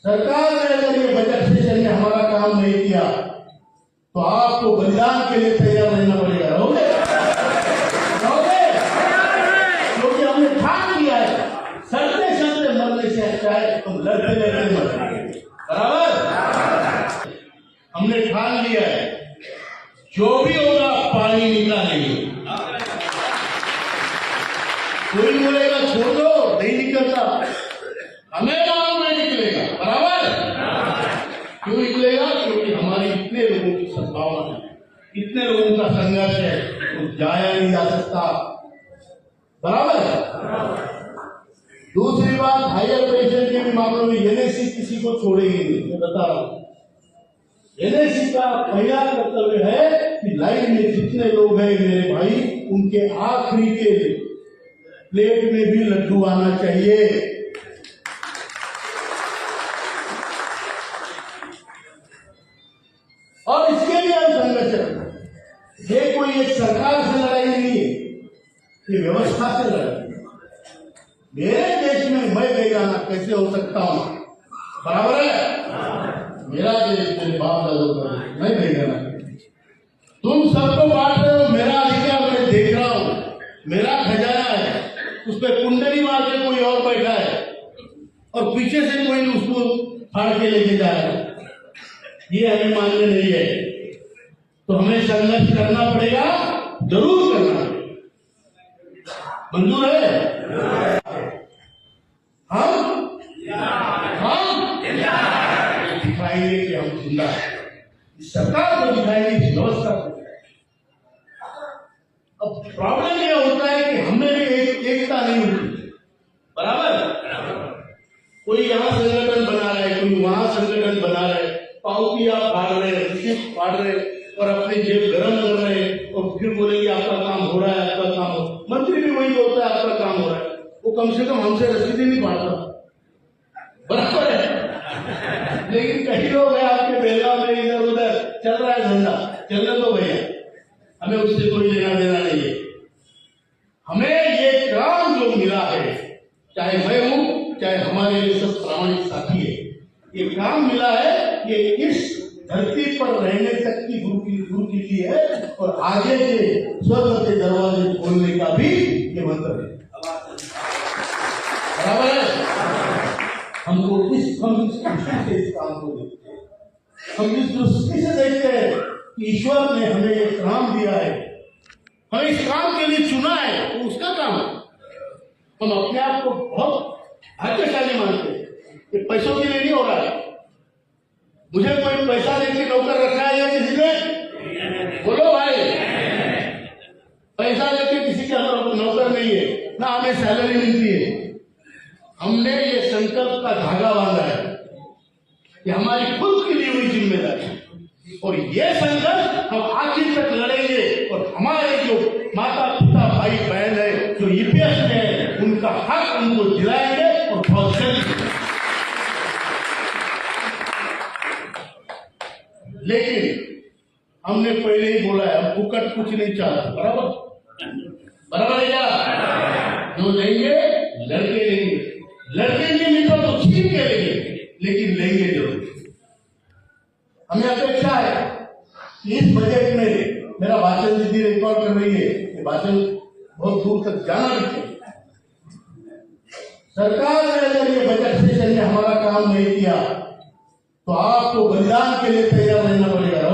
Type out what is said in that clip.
सरकार ने अगर ये बजट सेशन में हमारा काम नहीं किया तो आपको बलिदान के लिए तैयार रहना पड़ेगा। रहोगे? क्योंकि हमने ठान लिया है, सड़ते सड़ते मरने से अच्छा है तुम लड़ते लड़ते मर। बराबर? हमने ठान लिया है, जो भी होगा पानी निकालेंगे। कोई बोलेगा छोड़ दो, नहीं निकलता, हमें मालूम नहीं निकलेगा। बराबर? क्यों निकलेगा? क्योंकि हमारी इतने लोगों की संभावना है, इतने लोगों का संघर्ष है, तो जाया नहीं जा सकता। बराबर? दूसरी बात, हायर पेंशन के भी मामलों में एनएसी किसी को छोड़ेगी नहीं, मैं बता रहा हूं। एनएसी का पहला कर्तव्य है कि लाइन में जितने लोग हैं मेरे भाई, उनके आखिरी के प्लेट में भी लड्डू आना चाहिए। और इसके लिए हम संघर्ष करते। ये कोई एक सरकार से लड़ाई नहीं है, ये व्यवस्था से लड़ाई। मेरे देश में मैं बेगाना कैसे हो सकता हूं? बराबर है? मेरा देश मेरे बाप दादों का, मैं बेगाना। तुम सबको बांट रहे हो, मेरा अधिकार मैं देख रहा हूं, मेरा खजाना है, उस पर कुंडली मार के कोई और बैठा है और पीछे से कोई उसको फाड़ के लेके जा रहा है। ये हमें मानने नहीं है, तो हमें संघर्ष करना पड़ेगा, जरूर करना पड़ेगा। मंजूर है? हम दिखाएंगे कि हम जिंदा है, इस सरकार को दिखाएंगे, इस व्यवस्था को। अब प्रॉब्लम यह होता है कि हमें भी एकता नहीं होती। बराबर? कोई यहाँ संगठन बना रहा है, कोई वहां संगठन बना रहा है, पाउतियां फाड़ रहे, रिसीप्ट फाड़ रहे और अपनी जेब गरम कर रहे हैं और फिर बोलेंगे आपका काम हो रहा है, आपका काम हो। मंत्री भी वही बोलता है आपका काम हो रहा है, वो कम से कम हमसे रसीद ही नहीं फाड़ता। बराबर है? लेकिन कई लोग हैं आपके बेलगांव में इधर उधर चल रहा है धंधा, चलने दो भैया, हमें उससे कोई लेना देना नहीं है। हमें ये काम जो मिला है, चाहे मैं हूं, चाहे हमारे लिए सब प्रामाणिक साथी है, ये काम मिला है, ये इस धरती पर रहने तक की गुरु की ली है और आगे के स्वर्ग के दरवाजे खोलने का भी ये मंत्र है। बराबर है? हमको इस दृष्टि से इस काम को देखते हैं, हम इस दृष्टि से देखते हैं कि ईश्वर ने हमें एक काम दिया है, हमें इस काम के लिए चुना है, तो उसका काम है। हम अपने आप को बहुत भाग्यशाली मानते हैं, ये पैसों के लिए नहीं हो रहा है। मुझे कोई पैसा देके नौकर रखा है या किसी ने? बोलो भाई, पैसा लेके किसी का नौकर नहीं है, ना हमें सैलरी मिलती है। हमने ये संकल्प का धागा बांधा है कि हमारी खुद की ली हुई जिम्मेदारी, और ये संघर्ष हम आखिर तक लड़ेंगे और हमारे जो माता पिता भाई बहन है जो ईपीएस में है, उनका हक उनको दिलाएंगे और बहुत जल्द। लेकिन हमने पहले ही बोला है, हम फुकट कुछ नहीं चाहते। बराबर? बराबर है क्या? जो लेंगे लड़के लेंगे, लड़के नहीं तो छीन के लेंगे, लेकिन लेंगे जरूर। हमें अपेक्षा है कि इस बजट में, मेरा भाषण दीदी रिकॉर्ड कर रही है, ये भाषण बहुत दूर तक जाना भी चाहिए। सरकार ने अगर ये बजट सेशन में हमारा काम नहीं किया तो आपको बलिदान के लिए तैयार रहना पड़ेगा।